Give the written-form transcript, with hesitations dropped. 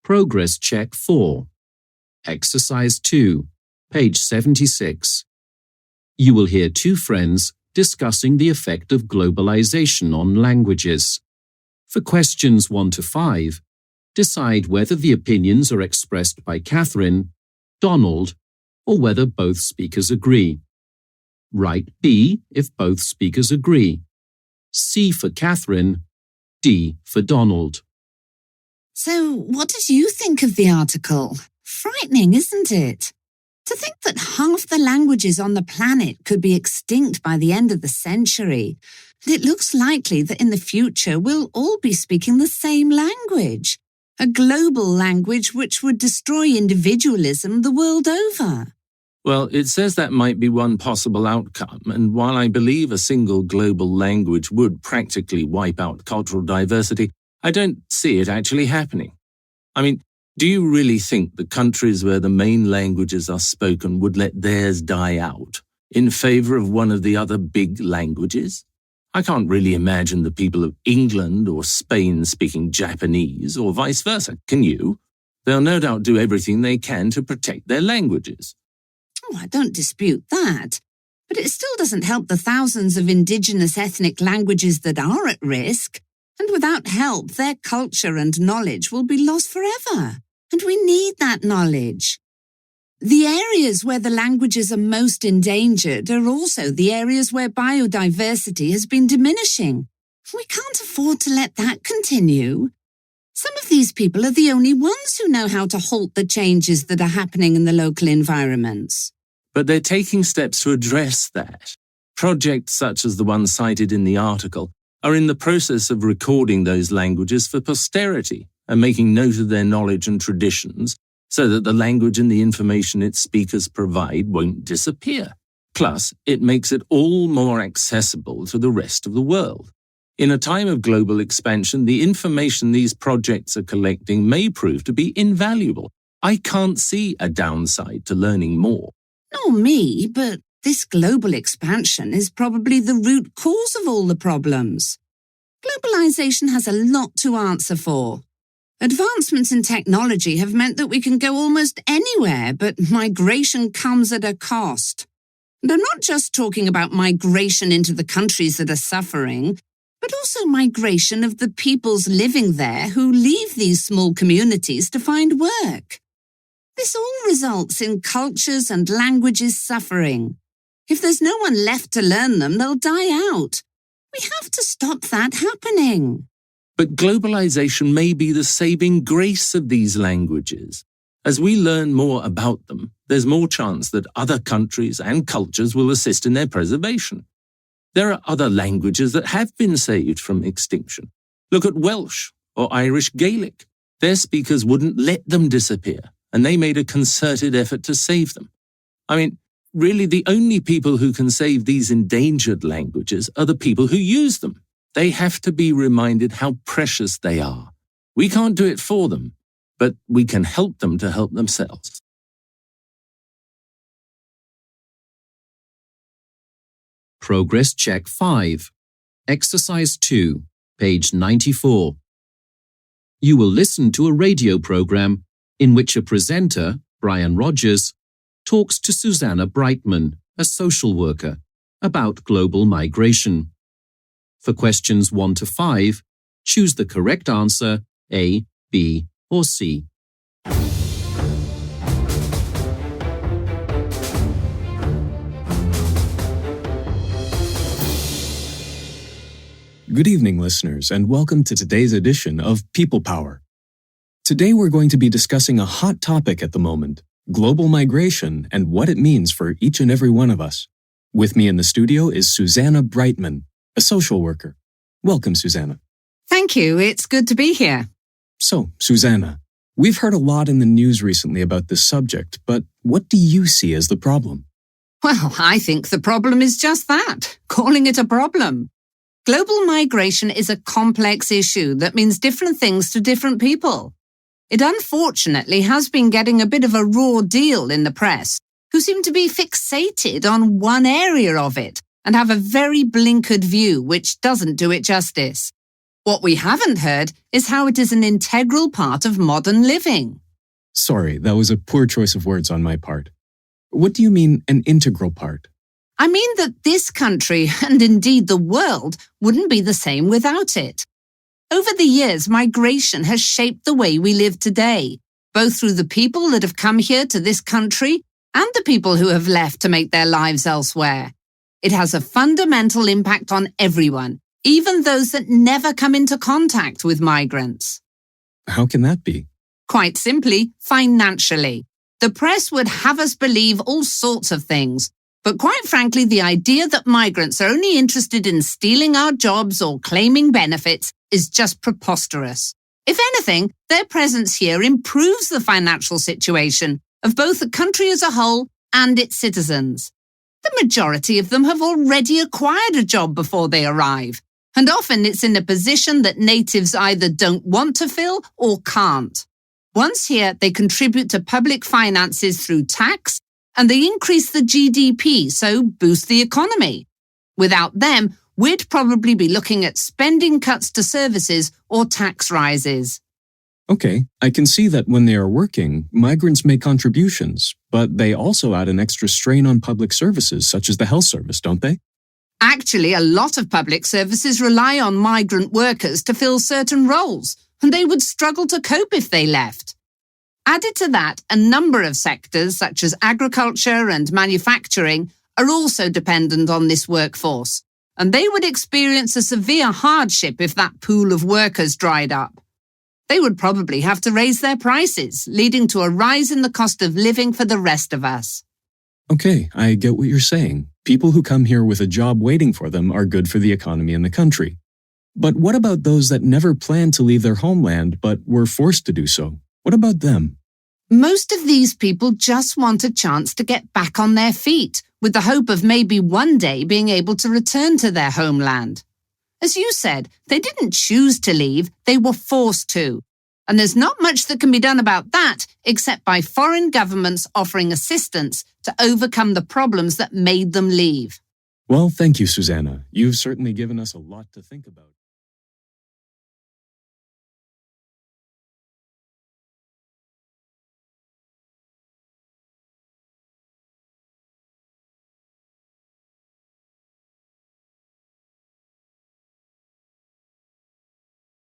Progress Check 4. Exercise 2, page 76. You will hear two friends discussing the effect of globalization on languages. For questions 1 to 5, decide whether the opinions are expressed by Catherine, Donald, or whether both speakers agree. Write B if both speakers agree, C for Catherine, D for Donald. So, what did you think of the article? Frightening, isn't it? To think that half the languages on the planet could be extinct by the end of the century. And it looks likely that in the future we'll all be speaking the same language. A global language which would destroy individualism the world over. Well, it says that might be one possible outcome, and while I believe a single global language would practically wipe out cultural diversity, I don't see it actually happening. I mean, do you really think the countries where the main languages are spoken would let theirs die out in favor of one of the other big languages? I can't really imagine the people of England or Spain speaking Japanese or vice versa, can you? They'll no doubt do everything they can to protect their languages. Oh, I don't dispute that. But it still doesn't help the thousands of indigenous ethnic languages that are at risk. And without help, their culture and knowledge will be lost forever. And we need that knowledge. The areas where the languages are most endangered are also the areas where biodiversity has been diminishing. We can't afford to let that continue. Some of these people are the only ones who know how to halt the changes that are happening in the local environments. But they're taking steps to address that. Projects such as the one cited in the article are in the process of recording those languages for posterity and making note of their knowledge and traditions so that the language and the information its speakers provide won't disappear. Plus, it makes it all more accessible to the rest of the world. In a time of global expansion, the information these projects are collecting may prove to be invaluable. I can't see a downside to learning more. Nor me, but this global expansion is probably the root cause of all the problems. Globalization has a lot to answer for. Advancements in technology have meant that we can go almost anywhere, but migration comes at a cost. And I'm not just talking about migration into the countries that are suffering, but also migration of the peoples living there who leave these small communities to find work. This all results in cultures and languages suffering. If there's no one left to learn them, they'll die out. We have to stop that happening. But globalization may be the saving grace of these languages. As we learn more about them, there's more chance that other countries and cultures will assist in their preservation. There are other languages that have been saved from extinction. Look at Welsh or Irish Gaelic. Their speakers wouldn't let them disappear, and they made a concerted effort to save them. I mean, really, the only people who can save these endangered languages are the people who use them. They have to be reminded how precious they are. We can't do it for them, but we can help them to help themselves. Progress Check 5. Exercise 2, page 94. You will listen to a radio program in which a presenter, Brian Rogers, talks to Susanna Brightman, a social worker, about global migration. For questions 1 to 5, choose the correct answer, A, B, or C. Good evening, listeners, and welcome to today's edition of People Power. Today we're going to be discussing a hot topic at the moment, global migration and what it means for each and every one of us. With me in the studio is Susanna Brightman, a social worker. Welcome, Susanna. Thank you. It's good to be here. So, Susanna, we've heard a lot in the news recently about this subject, but what do you see as the problem? Well, I think the problem is just that, calling it a problem. Global migration is a complex issue that means different things to different people. It unfortunately has been getting a bit of a raw deal in the press, who seem to be fixated on one area of it and have a very blinkered view which doesn't do it justice. What we haven't heard is how it is an integral part of modern living. Sorry, that was a poor choice of words on my part. What do you mean, an integral part? I mean that this country, and indeed the world, wouldn't be the same without it. Over the years, migration has shaped the way we live today, both through the people that have come here to this country and the people who have left to make their lives elsewhere. It has a fundamental impact on everyone, even those that never come into contact with migrants. How can that be? Quite simply, financially. The press would have us believe all sorts of things, but quite frankly, the idea that migrants are only interested in stealing our jobs or claiming benefits is just preposterous. If anything, their presence here improves the financial situation of both the country as a whole and its citizens. The majority of them have already acquired a job before they arrive, and often it's in a position that natives either don't want to fill or can't. Once here, they contribute to public finances through tax, and they increase the GDP, so boost the economy. Without them, we'd probably be looking at spending cuts to services or tax rises. Okay, I can see that when they are working, migrants make contributions, but they also add an extra strain on public services such as the health service, don't they? Actually, a lot of public services rely on migrant workers to fill certain roles, and they would struggle to cope if they left. Added to that, a number of sectors, such as agriculture and manufacturing, are also dependent on this workforce, and they would experience a severe hardship if that pool of workers dried up. They would probably have to raise their prices, leading to a rise in the cost of living for the rest of us. Okay, I get what you're saying. People who come here with a job waiting for them are good for the economy in the country. But what about those that never planned to leave their homeland but were forced to do so? What about them? Most of these people just want a chance to get back on their feet, with the hope of maybe one day being able to return to their homeland. As you said, they didn't choose to leave, they were forced to. And there's not much that can be done about that except by foreign governments offering assistance to overcome the problems that made them leave. Well, thank you, Susanna. You've certainly given us a lot to think about.